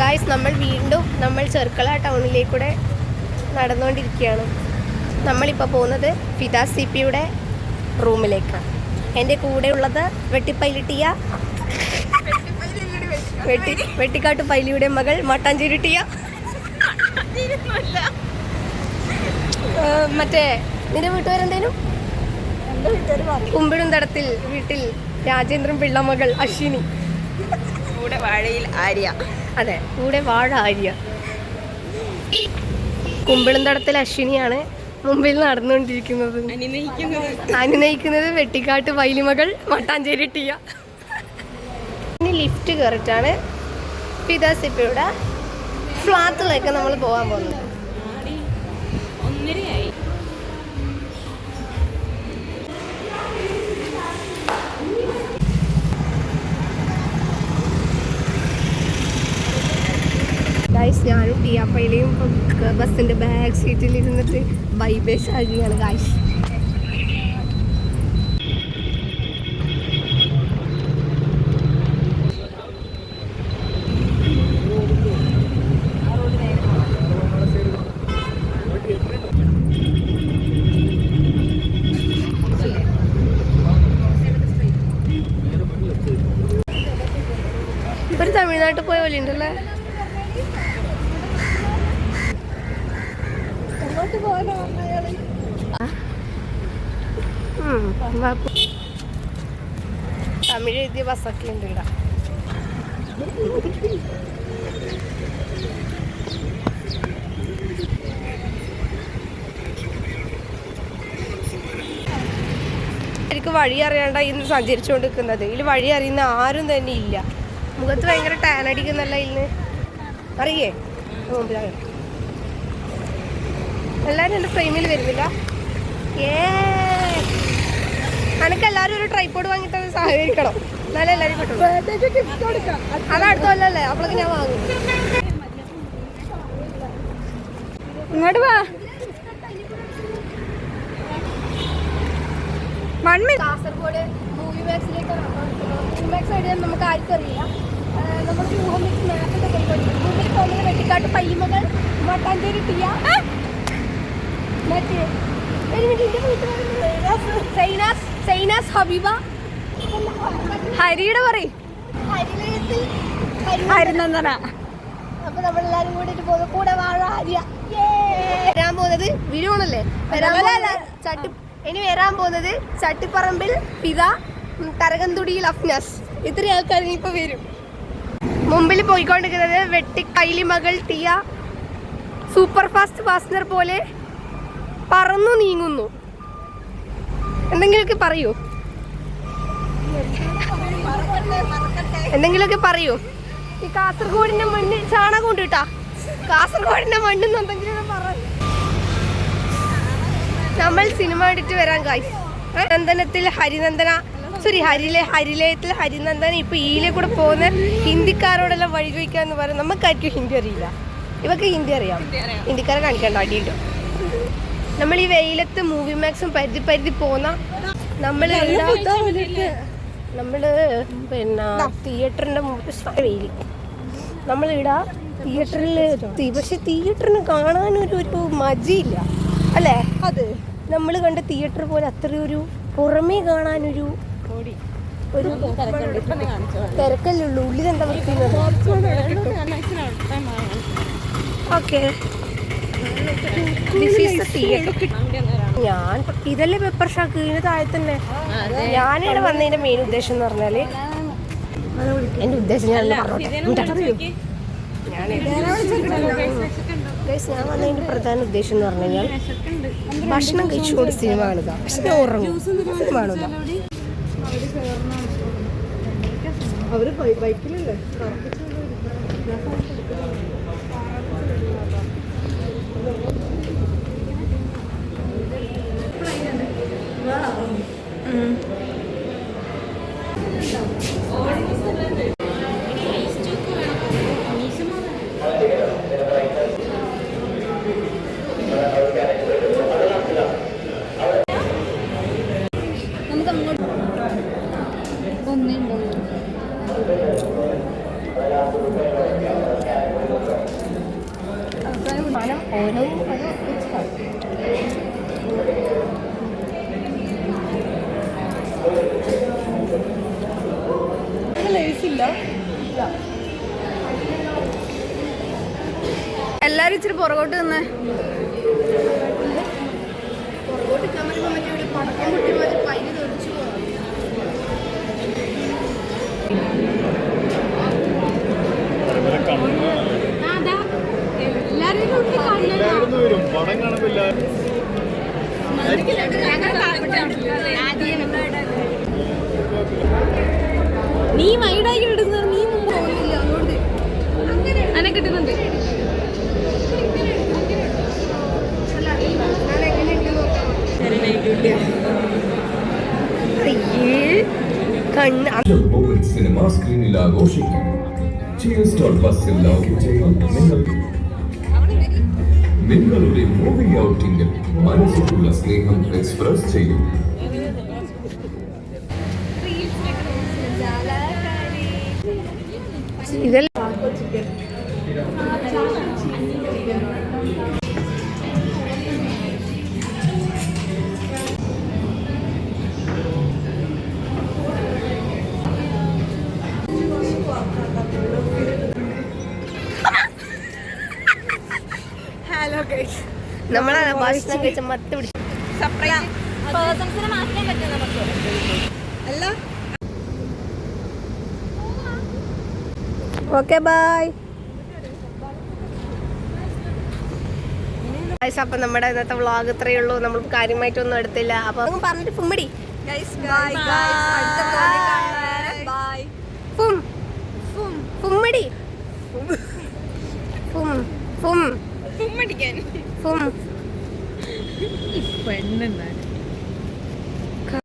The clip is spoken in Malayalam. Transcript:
ഗായ്സ് നമ്മൾ വീണ്ടും ചെർക്കള ടൗണിലേക്കൂടെ നടന്നുകൊണ്ടിരിക്കുകയാണ്. നമ്മളിപ്പോൾ പോകുന്നത് ഫിദ സിപിയുടെ റൂമിലേക്കാണ്. എൻ്റെ കൂടെ ഉള്ളത് വെട്ടിപ്പൈലിട്ടിയ വെട്ടിക്കാട്ട് പൈലിയുടെ മകൾ മട്ടാഞ്ചേരി ടിയ. മറ്റേ നിന്റെ വീട്ടുകാരെന്തേലും കുമ്പിടും തടത്തിൽ വീട്ടിൽ രാജേന്ദ്രൻ പിള്ള മകൾ അശ്വിനി. കൂടെ വാഴയിൽ ആര്യ. അതെ, കൂടെ വാഴ ആര്യ. കുമ്പിളും തടത്തിൽ അശ്വിനിയാണ് മുമ്പിൽ നടന്നുകൊണ്ടിരിക്കുന്നത്. അനുനയിക്കുന്നത് വെട്ടിക്കാട്ട് വൈലിമകൾ മട്ടാഞ്ചേരി ടിയ. ഇനി ലിഫ്റ്റ് കയറിട്ടാണ് ഫിദ സിപിയുടെ ഫ്ലാറ്റിലേക്ക് നമ്മൾ പോകാൻ പോകുന്നത്. ഗായ്സ്, ഞാനും ടിയാപ്പയിലെയും ബസ്സിൻ്റെ ബാക്ക് സീറ്റിൽ ഇരുന്നിട്ട് വൈബേഴ്സ് ആകുകയാണ് ഗായ്സ്. ഒരു തമിഴ്നാട്ടിൽ പോയ പോലെ ഉണ്ടല്ലേ. തമിഴ് എഴുതിയ ബസ്സൊക്കെ ഉണ്ട് ഇവിടെ. എനിക്ക് വഴി അറിയാണ്ട ഇന്ന് സഞ്ചരിച്ചുകൊണ്ടിരിക്കുന്നത്. ഇതിൽ വഴി അറിയുന്ന ആരും തന്നെ ഇല്ല. മുഖത്ത് ഭയങ്കര ടാൻ അടിക്കുന്നല്ല ഇന്ന്. അറിയേ മുമ്പിലാണ് എല്ലാവരും എൻ്റെ ഫ്രെയിമിൽ വരുന്നില്ല. അനക്ക് എല്ലാവരും ഒരു ട്രൈപോഡ് വാങ്ങിയിട്ട് സഹകരിക്കണം, എന്നാലും എല്ലാവരും കിട്ടുള്ളൂ. അതടുത്തല്ലേ, അപ്പോഴൊക്കെ ഞാൻ വാങ്ങും. ഇങ്ങോട്ട് വാ. കാസർഗോഡ് മൂവി മാക്സിലേക്ക് മൂവി മാക്സ് എഴുതാൻ നമുക്ക് ആർക്കും അറിയില്ല. നമ്മൾ ഗൂഗിൾ മാപ്പൊക്കെ പോയിക്കൊണ്ടിരിക്കും. ഗൂഗിളിൽ പോകുന്നത് വെട്ടിക്കാട്ട് പയ്യമകൾ മട്ടാഞ്ചേരി ടിയ. മറ്റേ സൈനാസ് ഹബീബ ഹരിയുടെ പറയും ഹരിനന്ദന. അപ്പൊ നമ്മളെല്ലാരും കൂടിട്ട് പോകുന്നത് കൂടെ വാഴ ആര്യ. വരാൻ പോകുന്നത് വിരുവാണല്ലേ. ഇനി വരാൻ പോകുന്നത് ചട്ടിപ്പറമ്പിൽ ഫിദ, കരകന്തുടിയിൽ അഫ്നാസ്. ഇത്രയും ആൾക്കാർ ഇനിയിപ്പോ വരും. മുമ്പിൽ പോയിക്കൊണ്ടിരിക്കുന്നത് വെട്ടിക്കൈലി മകൾ ടിയ സൂപ്പർ ഫാസ്റ്റ് പാസഞ്ചർ പോലെ പറന്നു നീങ്ങുന്നു. എന്തെങ്കിലുമൊക്കെ പറയൂ, എന്തെങ്കിലുമൊക്കെ പറയൂ. ഈ കാസർഗോഡിന്റെ മണ്ണ് ചാണകം കൊണ്ട് കിട്ടാ. കാസർഗോഡിന്റെ മണ്ണെന്ന് എന്തെങ്കിലും പറഞ്ഞു. നമ്മൾ സിനിമ കണ്ടിട്ട് വരാൻ ഗായ്സ്. നന്ദനത്തിൽ ഹരിലയത്തിൽ ഹരിനന്ദൻ ഇപ്പൊ ഈയിലെ കൂടെ പോകുന്ന ഹിന്ദിക്കാരോടെല്ലാം വഴി ചോദിക്കാന്ന് പറയും. നമുക്കായിരിക്കും ഹിന്ദി അറിയില്ല, ഇവക്ക് ഹിന്ദി അറിയാം. ഹിന്ദിക്കാരെ കാണിക്കണ്ട, അടിയിട്ടു. നമ്മൾ ഈ വെയിലത്ത് മൂവി മാക്സും പരിധി പോകുന്ന നമ്മള് പിന്നെ തിയേറ്ററിന്റെ വെയിൽ നമ്മളിവിടെ തിയേറ്ററിൽ എത്തി. പക്ഷെ തിയേറ്ററിന് കാണാനൊരു മജയില്ല അല്ലേ. അത് നമ്മൾ കണ്ട തിയേറ്റർ പോലെ അത്രയൊരു പുറമേ കാണാനൊരു തിരക്കല്ലുള്ളൂ. ഉള്ളിലെന്താ വൃത്തിയുള്ളത്. ഓക്കെ, ഞാൻ ഇതല്ലേ പെപ്പർ ഷാക്ക്. ഇതിന് താഴെ തന്നെ ഞാനിവിടെ വന്നതിന്റെ മെയിൻ ഉദ്ദേശം എന്ന് പറഞ്ഞാല്, എന്റെ ഉദ്ദേശം ഞാൻ വന്നതിന്റെ പ്രധാന ഉദ്ദേശം എന്ന് പറഞ്ഞു കഴിഞ്ഞാൽ ഭക്ഷണം കഴിച്ചുകൊണ്ട് സിനിമ കാണുക. പക്ഷെ ഞാൻ ഉറങ്ങും, സിനിമ കാണുക. അവര് ബൈക്കിലല്ലേ നമുക്ക് അങ്ങോട്ട് ഒന്നേ ഓരോ എല്ലാരും ഇച്ചിരി പുറകോട്ട് നിന്ന് നീ വൈഡാക്കി എടുക്കുന്ന നീ മുമ്പ് പോകുന്നില്ല അതുകൊണ്ട് അനെ കിട്ടുന്നുണ്ട്. സിനിമ സ്ക്രീനിൽ ആഘോഷിക്കും. നിങ്ങളുടെ മൂവി ഔട്ടിംഗിൽ മനസ്സിലുള്ള സ്നേഹം എക്സ്പ്രസ് ചെയ്യും. ഹലോ ഗൈസ്, നമ്മളെ ഭക്ഷണം കഴിച്ച മത്ത് പിടിച്ചു. Okay bye. അപ്പൊ നമ്മുടെ ഇന്നത്തെ വ്ളോഗ് ഇത്രയേ ഉള്ളൂ. നമ്മൾ കാര്യമായിട്ടൊന്നും എടുത്തില്ല. അപ്പൊ പറഞ്ഞിട്ട് ഫുമ്മടി ഫുമ്മടി പെണ്ണെന്നാണ്